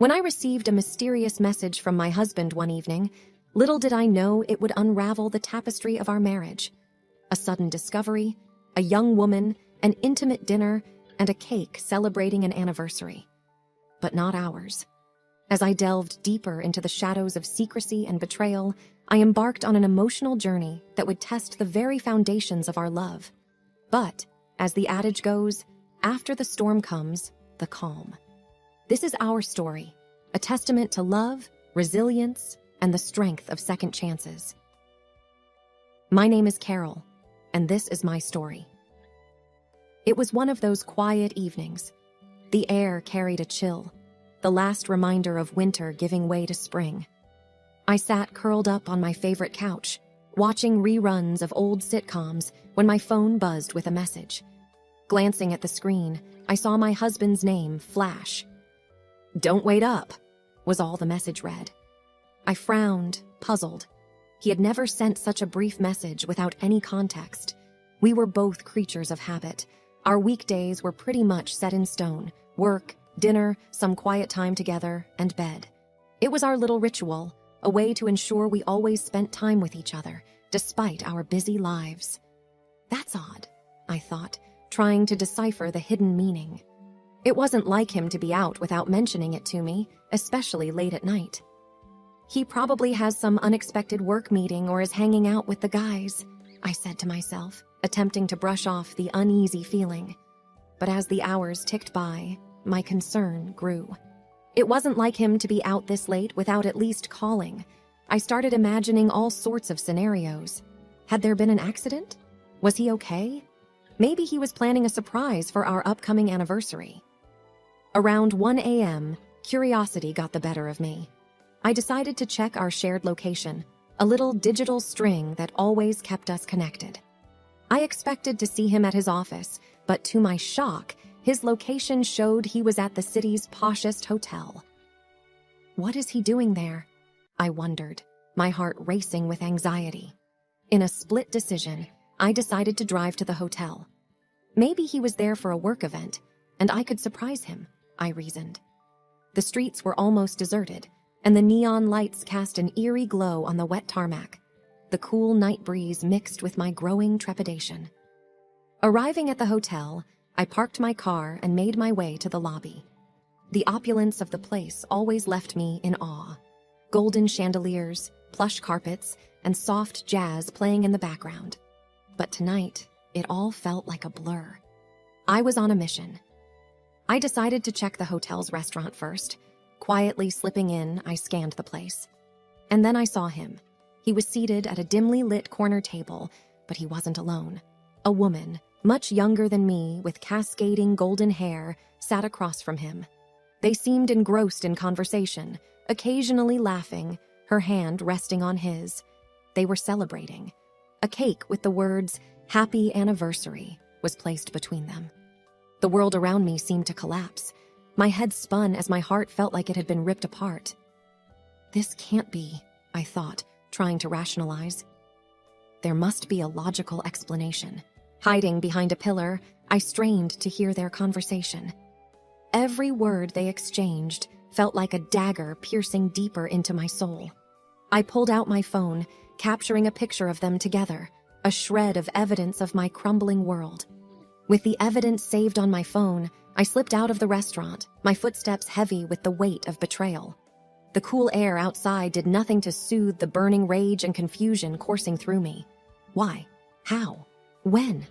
When I received a mysterious message from my husband one evening, little did I know it would unravel the tapestry of our marriage. A sudden discovery, a young woman, an intimate dinner, and a cake celebrating an anniversary. But not ours. As I delved deeper into the shadows of secrecy and betrayal, I embarked on an emotional journey that would test the very foundations of our love. But, as the adage goes, after the storm comes, the calm. This is our story, a testament to love, resilience, and the strength of second chances. My name is Carol, and this is my story. It was one of those quiet evenings. The air carried a chill, the last reminder of winter giving way to spring. I sat curled up on my favorite couch, watching reruns of old sitcoms when my phone buzzed with a message. Glancing at the screen, I saw my husband's name flash. "Don't wait up," was all the message read. I frowned, puzzled. He had never sent such a brief message without any context. We were both creatures of habit. Our weekdays were pretty much set in stone: work, dinner, some quiet time together, and bed. It was our little ritual, a way to ensure we always spent time with each other, despite our busy lives. That's odd, I thought, trying to decipher the hidden meaning. It wasn't like him to be out without mentioning it to me, especially late at night. He probably has some unexpected work meeting or is hanging out with the guys, I said to myself, attempting to brush off the uneasy feeling. But as the hours ticked by, my concern grew. It wasn't like him to be out this late without at least calling. I started imagining all sorts of scenarios. Had there been an accident? Was he okay? Maybe he was planning a surprise for our upcoming anniversary. Around 1 a.m., curiosity got the better of me. I decided to check our shared location, a little digital string that always kept us connected. I expected to see him at his office, but to my shock, his location showed he was at the city's poshest hotel. What is he doing there? I wondered, my heart racing with anxiety. In a split decision, I decided to drive to the hotel. Maybe he was there for a work event, and I could surprise him, I reasoned. The streets were almost deserted, and the neon lights cast an eerie glow on the wet tarmac. The cool night breeze mixed with my growing trepidation. Arriving at the hotel, I parked my car and made my way to the lobby. The opulence of the place always left me in awe. Golden chandeliers, plush carpets, and soft jazz playing in the background. But tonight, it all felt like a blur. I was on a mission. I decided to check the hotel's restaurant first. Quietly slipping in, I scanned the place. And then I saw him. He was seated at a dimly lit corner table, but he wasn't alone. A woman, much younger than me, with cascading golden hair, sat across from him. They seemed engrossed in conversation, occasionally laughing, her hand resting on his. They were celebrating. A cake with the words, "Happy Anniversary," was placed between them. The world around me seemed to collapse. My head spun as my heart felt like it had been ripped apart. This can't be, I thought, trying to rationalize. There must be a logical explanation. Hiding behind a pillar, I strained to hear their conversation. Every word they exchanged felt like a dagger piercing deeper into my soul. I pulled out my phone, capturing a picture of them together, a shred of evidence of my crumbling world. With the evidence saved on my phone, I slipped out of the restaurant, my footsteps heavy with the weight of betrayal. The cool air outside did nothing to soothe the burning rage and confusion coursing through me. Why? How? When?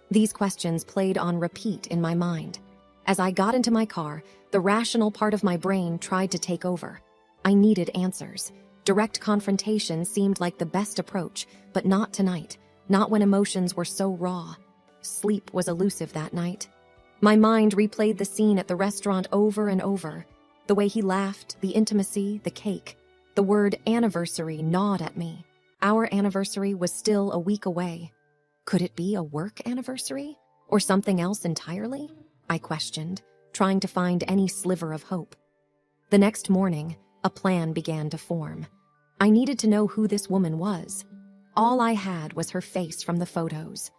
These questions played on repeat in my mind. As I got into my car, the rational part of my brain tried to take over. I needed answers. Direct confrontation seemed like the best approach, but not tonight, not when emotions were so raw. Sleep was elusive that night. My mind replayed the scene at the restaurant over and over. The way he laughed, the intimacy, the cake. The word anniversary gnawed at me. Our anniversary was still a week away. Could it be a work anniversary? Or something else entirely? I questioned, trying to find any sliver of hope. The next morning, a plan began to form. I needed to know who this woman was. All I had was her face from the photos.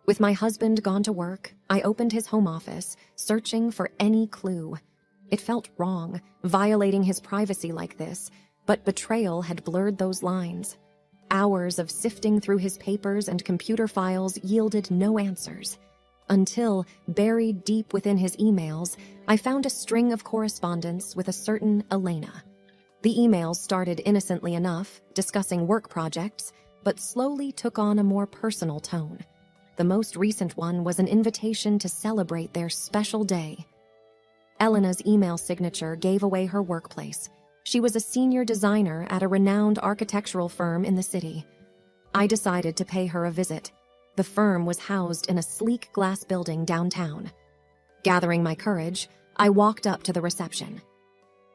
With my husband gone to work, I opened his home office, searching for any clue. It felt wrong, violating his privacy like this, but betrayal had blurred those lines. Hours of sifting through his papers and computer files yielded no answers. Until, buried deep within his emails, I found a string of correspondence with a certain Elena. The emails started innocently enough, discussing work projects, but slowly took on a more personal tone. The most recent one was an invitation to celebrate their special day. Elena's email signature gave away her workplace. She was a senior designer at a renowned architectural firm in the city. I decided to pay her a visit. The firm was housed in a sleek glass building downtown. Gathering my courage, I walked up to the reception.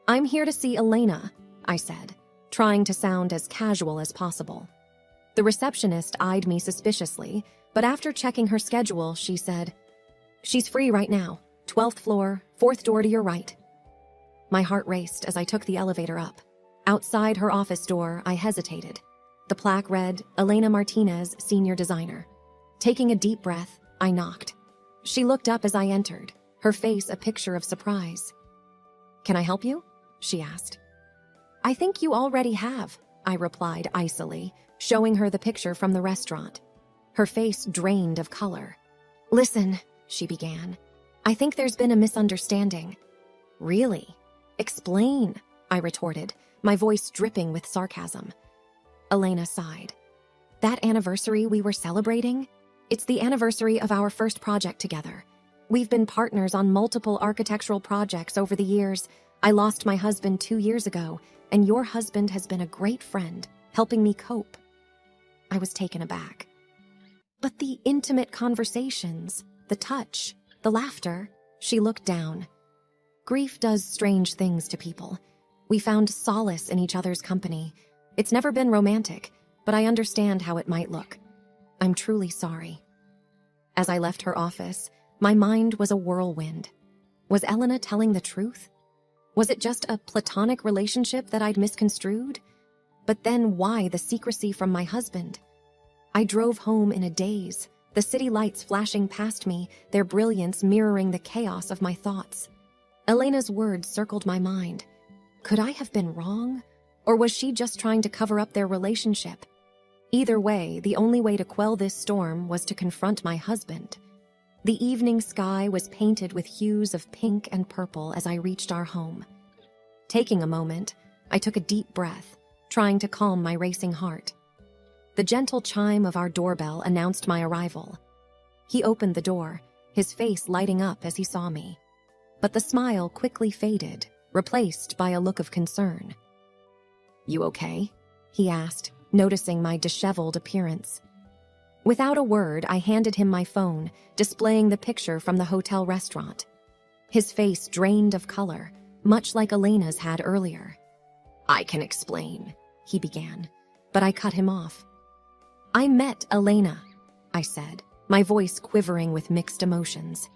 "I'm here to see Elena," I said, trying to sound as casual as possible. The receptionist eyed me suspiciously, but after checking her schedule, she said, "She's free right now. 12th floor, 4th door to your right." My heart raced as I took the elevator up. Outside her office door, I hesitated. The plaque read, "Elena Martinez, Senior Designer." Taking a deep breath, I knocked. She looked up as I entered, her face a picture of surprise. "Can I help you?" she asked. "I think you already have," I replied icily, showing her the picture from the restaurant. Her face drained of color. "Listen," she began. "I think there's been a misunderstanding." "Really? Explain," I retorted, my voice dripping with sarcasm. Elena sighed. "That anniversary we were celebrating? It's the anniversary of our first project together. We've been partners on multiple architectural projects over the years. I lost my husband 2 years ago, and your husband has been a great friend, helping me cope." I was taken aback. "But the intimate conversations, the touch, the laughter," she looked down. "Grief does strange things to people. We found solace in each other's company. It's never been romantic, but I understand how it might look. I'm truly sorry." As I left her office, my mind was a whirlwind. Was Elena telling the truth? Was it just a platonic relationship that I'd misconstrued? But then why the secrecy from my husband? I drove home in a daze, the city lights flashing past me, their brilliance mirroring the chaos of my thoughts. Elena's words circled my mind. Could I have been wrong? Or was she just trying to cover up their relationship? Either way, the only way to quell this storm was to confront my husband. The evening sky was painted with hues of pink and purple as I reached our home. Taking a moment, I took a deep breath, trying to calm my racing heart. The gentle chime of our doorbell announced my arrival. He opened the door, his face lighting up as he saw me. But the smile quickly faded, replaced by a look of concern. "You okay?" he asked, noticing my disheveled appearance. Without a word, I handed him my phone, displaying the picture from the hotel restaurant. His face drained of color, much like Elena's had earlier. "I can explain," he began, but I cut him off. "I met Elena," I said, my voice quivering with mixed emotions.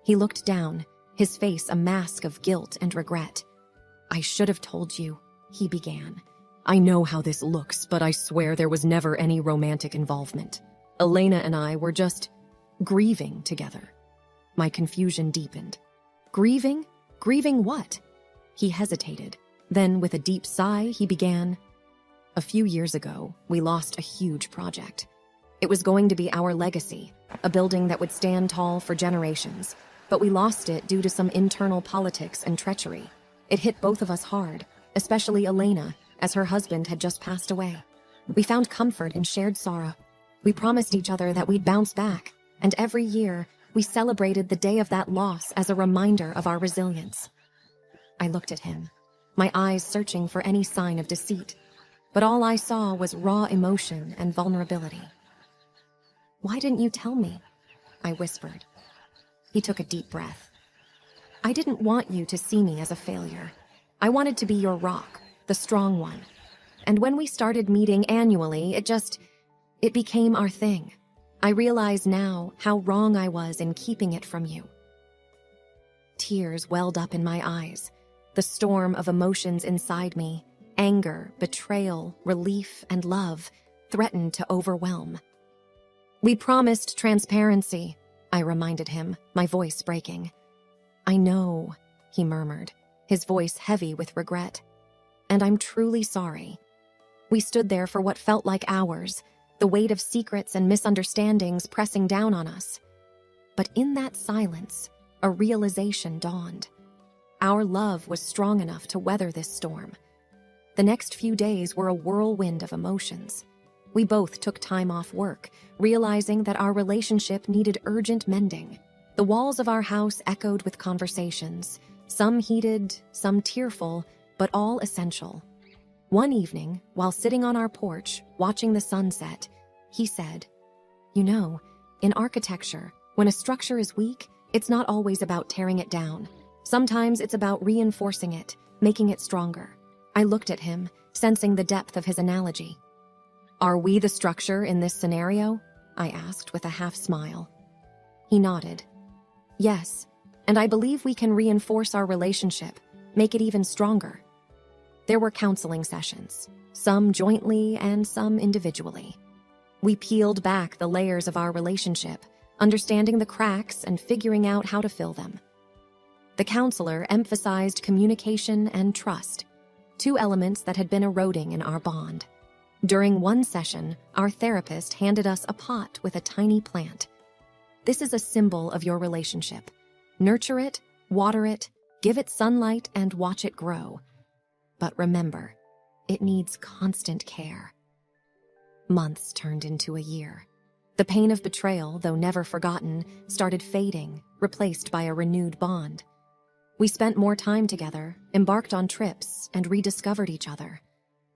He looked down, his face a mask of guilt and regret. "I should have told you," he began. "I know how this looks, but I swear there was never any romantic involvement. Elena and I were just grieving together." My confusion deepened. "Grieving? Grieving what?" He hesitated. Then, with a deep sigh, he began. "A few years ago, we lost a huge project. It was going to be our legacy, a building that would stand tall for generations. But we lost it due to some internal politics and treachery. It hit both of us hard, especially Elena, as her husband had just passed away. We found comfort in shared sorrow. We promised each other that we'd bounce back, and every year, we celebrated the day of that loss as a reminder of our resilience." I looked at him, my eyes searching for any sign of deceit, but all I saw was raw emotion and vulnerability. "Why didn't you tell me?" I whispered. He took a deep breath. "I didn't want you to see me as a failure. I wanted to be your rock, the strong one. And when we started meeting annually, it became our thing. I realize now how wrong I was in keeping it from you." Tears welled up in my eyes, the storm of emotions inside me, anger, betrayal, relief, and love, threatened to overwhelm. "We promised transparency," I reminded him, my voice breaking. "I know," he murmured, his voice heavy with regret. And I'm truly sorry. We stood there for what felt like hours, the weight of secrets and misunderstandings pressing down on us. But in that silence, a realization dawned. Our love was strong enough to weather this storm. The next few days were a whirlwind of emotions. We both took time off work, realizing that our relationship needed urgent mending. The walls of our house echoed with conversations, some heated, some tearful, but all essential. One evening, while sitting on our porch, watching the sunset, he said, "You know, in architecture, when a structure is weak, it's not always about tearing it down. Sometimes it's about reinforcing it, making it stronger." I looked at him, sensing the depth of his analogy. "Are we the structure in this scenario?" I asked with a half smile. He nodded. "Yes, and I believe we can reinforce our relationship, make it even stronger." There were counseling sessions, some jointly and some individually. We peeled back the layers of our relationship, understanding the cracks and figuring out how to fill them. The counselor emphasized communication and trust, two elements that had been eroding in our bond. During one session, our therapist handed us a pot with a tiny plant. "This is a symbol of your relationship. Nurture it, water it, give it sunlight, and watch it grow. But remember, it needs constant care." Months turned into a year. The pain of betrayal, though never forgotten, started fading, replaced by a renewed bond. We spent more time together, embarked on trips, and rediscovered each other.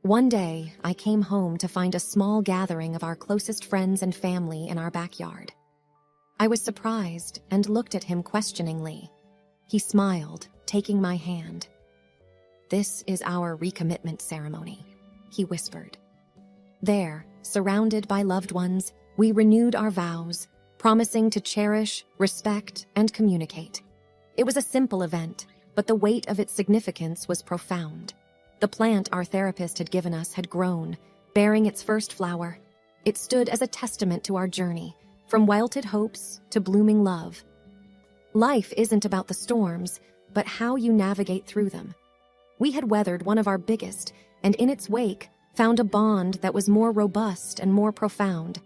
One day, I came home to find a small gathering of our closest friends and family in our backyard. I was surprised and looked at him questioningly. He smiled, taking my hand. "This is our recommitment ceremony," he whispered. There, surrounded by loved ones, we renewed our vows, promising to cherish, respect, and communicate. It was a simple event, but the weight of its significance was profound. The plant our therapist had given us had grown, bearing its first flower. It stood as a testament to our journey, from wilted hopes to blooming love. Life isn't about the storms, but how you navigate through them. We had weathered one of our biggest, and in its wake, found a bond that was more robust and more profound.